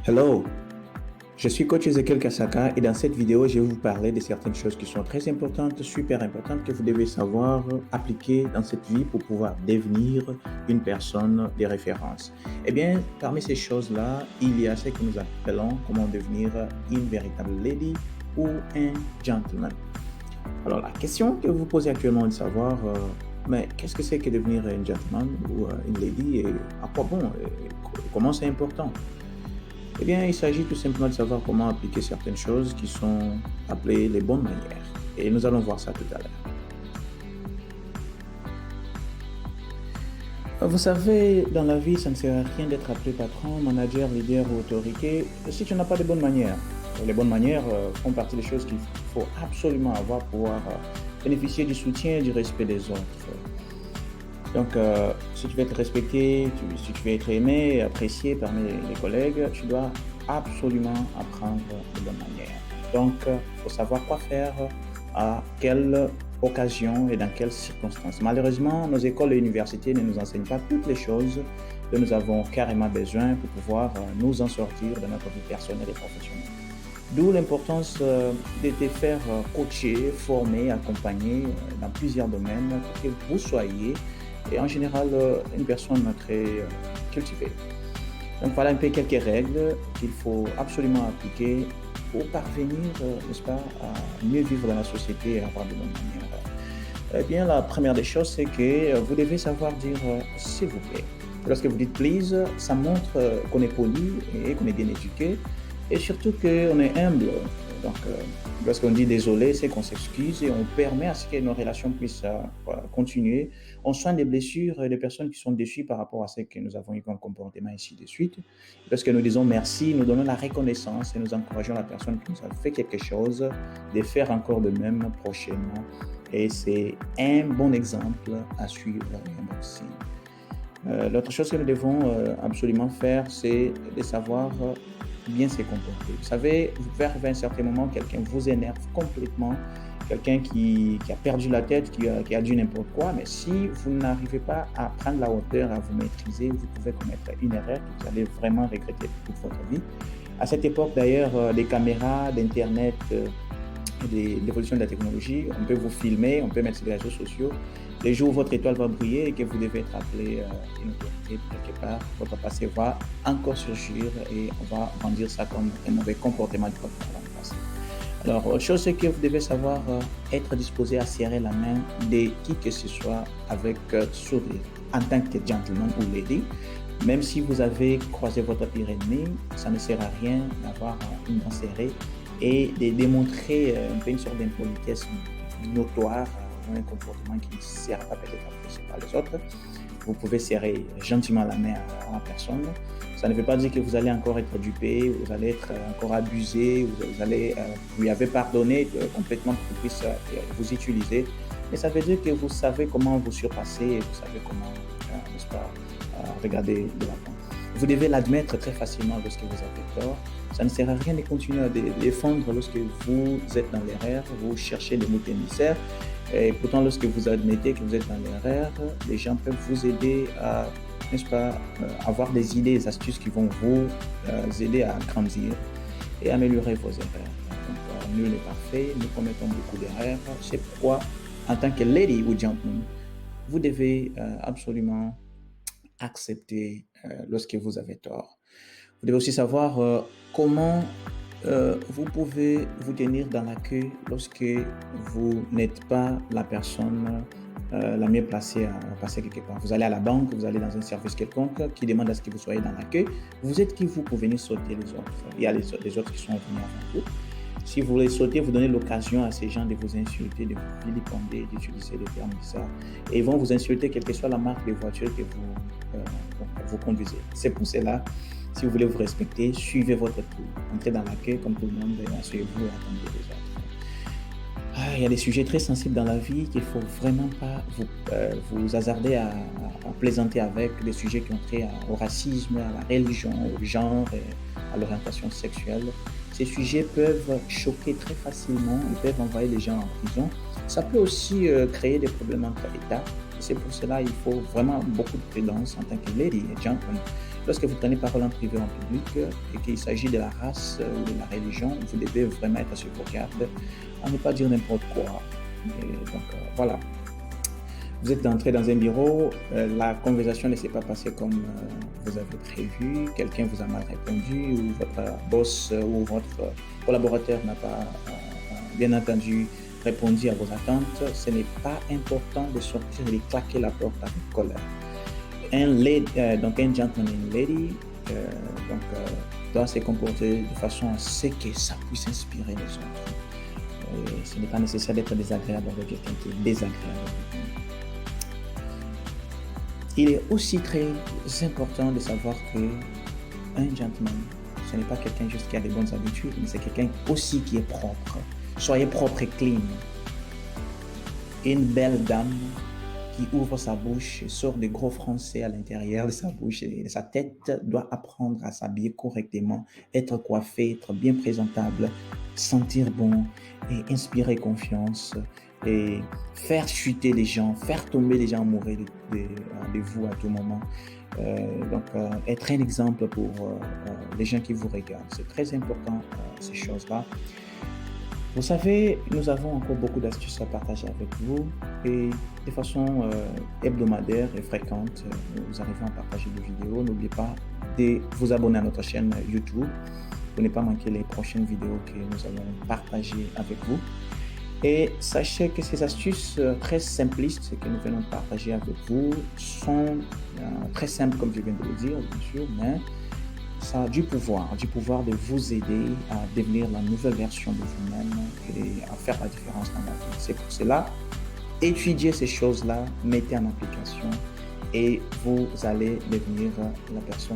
Hello, je suis coach Ezekiel Kasaka et dans cette vidéo, je vais vous parler de certaines choses qui sont très importantes, super importantes, que vous devez savoir appliquer dans cette vie pour pouvoir devenir une personne de référence. Eh bien, parmi ces choses-là, il y a ce que nous appelons comment devenir une véritable lady ou un gentleman. Alors, la question que vous posez actuellement est de savoir, mais qu'est-ce que c'est que devenir un gentleman ou une lady et à quoi bon, et comment c'est important? Eh bien, il s'agit tout simplement de savoir comment appliquer certaines choses qui sont appelées les bonnes manières. Et nous allons voir ça tout à l'heure. Vous savez, dans la vie, ça ne sert à rien d'être appelé patron, manager, leader ou autorité si tu n'as pas de bonnes manières. Les bonnes manières font partie des choses qu'il faut absolument avoir pour pouvoir bénéficier du soutien et du respect des autres. Donc, si tu veux être respecté, si tu veux être aimé et apprécié parmi les collègues, tu dois absolument apprendre de bonnes manières. Donc, il faut savoir quoi faire, à quelle occasion et dans quelles circonstances. Malheureusement, nos écoles et universités ne nous enseignent pas toutes les choses que nous avons carrément besoin pour pouvoir nous en sortir de notre vie personnelle et professionnelle. D'où l'importance de te faire coacher, former, accompagner dans plusieurs domaines pour que vous soyez et en général une personne très cultivée. Donc voilà un peu quelques règles qu'il faut absolument appliquer pour parvenir, n'est-ce pas, à mieux vivre dans la société et avoir de bonnes manières. Eh bien, la première des choses, c'est que vous devez savoir dire s'il vous plaît. Lorsque vous dites please, ça montre qu'on est poli et qu'on est bien éduqué et surtout qu'on est humble. Donc, lorsqu'on dit désolé, c'est qu'on s'excuse et on permet à ce que nos relations puissent continuer. On soigne des blessures des personnes qui sont déçues par rapport à ce que nous avons eu comme comportement, ainsi de suite. Lorsque nous disons merci, nous donnons la reconnaissance et nous encourageons la personne qui nous a fait quelque chose de faire encore de même prochainement. Et c'est un bon exemple à suivre aussi. L'autre chose que nous devons absolument faire, c'est de savoir bien se comporter. Vous savez, vous pouvez arriver à un certain moment, quelqu'un vous énerve complètement, quelqu'un qui a perdu la tête, qui a dit n'importe quoi, mais si vous n'arrivez pas à prendre la hauteur, à vous maîtriser, vous pouvez commettre une erreur que vous allez vraiment regretter toute votre vie. À cette époque d'ailleurs, des caméras, d'Internet, de l'évolution de la technologie, on peut vous filmer, on peut mettre sur les réseaux sociaux. Les jours où votre étoile va briller et que vous devez être appelé une autorité quelque part, votre passé va encore surgir et on va brandir ça comme un mauvais comportement de votre passé. Alors, autre chose, c'est que vous devez savoir être disposé à serrer la main de qui que ce soit avec sourire. En tant que gentleman ou lady, même si vous avez croisé votre pire ennemi, ça ne sert à rien d'avoir une main serrée et de démontrer un peu une sorte d'impolitesse notoire, un comportement qui ne sert pas peut-être apprécié par les autres. Vous pouvez serrer gentiment la main à la personne. Ça ne veut pas dire que vous allez encore être dupé, vous allez être encore abusé, vous allez lui avez pardonné complètement pour qu'il puisse vous utiliser. Mais ça veut dire que vous savez comment vous surpasser et vous savez comment, n'est-ce pas, regarder de l'avant. Vous devez l'admettre très facilement lorsque vous avez tort. Ça ne sert à rien de continuer à défendre lorsque vous êtes dans l'erreur, vous cherchez des mots émissaires. Et pourtant, lorsque vous admettez que vous êtes dans l'erreur, les gens peuvent vous aider à, n'est-ce pas, avoir des idées, des astuces qui vont vous aider à grandir et améliorer vos erreurs. Donc, nul n'est parfait, nous commettons beaucoup d'erreurs. C'est pourquoi, en tant que lady ou gentleman, vous devez absolument accepter lorsque vous avez tort. Vous devez aussi savoir comment vous pouvez vous tenir dans la queue lorsque vous n'êtes pas la personne la mieux placée à passer quelque part. Vous allez à la banque, vous allez dans un service quelconque qui demande à ce que vous soyez dans la queue. Vous êtes qui vous pour venir sauter les autres. Il y a les autres qui sont venus avant vous. Si vous voulez sauter, vous donnez l'occasion à ces gens de vous insulter, de vous vilipender, d'utiliser des termes bizarres. Et ils vont vous insulter quelle que soit la marque de voiture que vous conduisez. C'est pour cela, si vous voulez vous respecter, suivez votre tour. Entrez dans la queue comme tout le monde et asseyez-vous et attendez les autres. Il y a des sujets très sensibles dans la vie qu'il ne faut vraiment pas vous hasarder à plaisanter avec, des sujets qui ont trait au racisme, à la religion, au genre, à l'orientation sexuelle. Ces sujets peuvent choquer très facilement, ils peuvent envoyer les gens en prison. Ça peut aussi créer des problèmes entre États. C'est pour cela qu'il faut vraiment beaucoup de prudence en tant que lady et gentleman. Lorsque vous prenez parole en privé en public et qu'il s'agit de la race ou de la religion, vous devez vraiment être sur vos gardes à ne pas dire n'importe quoi. Et donc voilà. Vous êtes entré dans un bureau, la conversation ne s'est pas passée comme vous avez prévu, quelqu'un vous a mal répondu ou votre boss ou votre collaborateur n'a pas bien entendu répondu à vos attentes. Ce n'est pas important de sortir et de claquer la porte avec colère. Donc un gentleman et une lady doit se comporter de façon à ce que ça puisse inspirer les autres. Et ce n'est pas nécessaire d'être désagréable avec quelqu'un qui est désagréable. Il est aussi très important de savoir qu'un gentleman, ce n'est pas quelqu'un juste qui a des bonnes habitudes, mais c'est quelqu'un aussi qui est propre. Soyez propre et clean. Une belle dame qui ouvre sa bouche et sort des gros français à l'intérieur de sa bouche et de sa tête doit apprendre à s'habiller correctement, être coiffée, être bien présentable, sentir bon et inspirer confiance et faire chuter les gens, faire tomber les gens amoureux de vous à tout moment. Être un exemple pour les gens qui vous regardent. C'est très important, ces choses-là. Vous savez, nous avons encore beaucoup d'astuces à partager avec vous et de façon hebdomadaire et fréquente, nous arrivons à partager des vidéos. N'oubliez pas de vous abonner à notre chaîne YouTube pour ne pas manquer les prochaines vidéos que nous allons partager avec vous. Et sachez que ces astuces très simplistes que nous venons de partager avec vous sont très simples, comme je viens de le dire, bien sûr, mais ça a du pouvoir de vous aider à devenir la nouvelle version de vous-même et à faire la différence dans la vie. C'est pour cela, étudiez ces choses-là, mettez en application et vous allez devenir la personne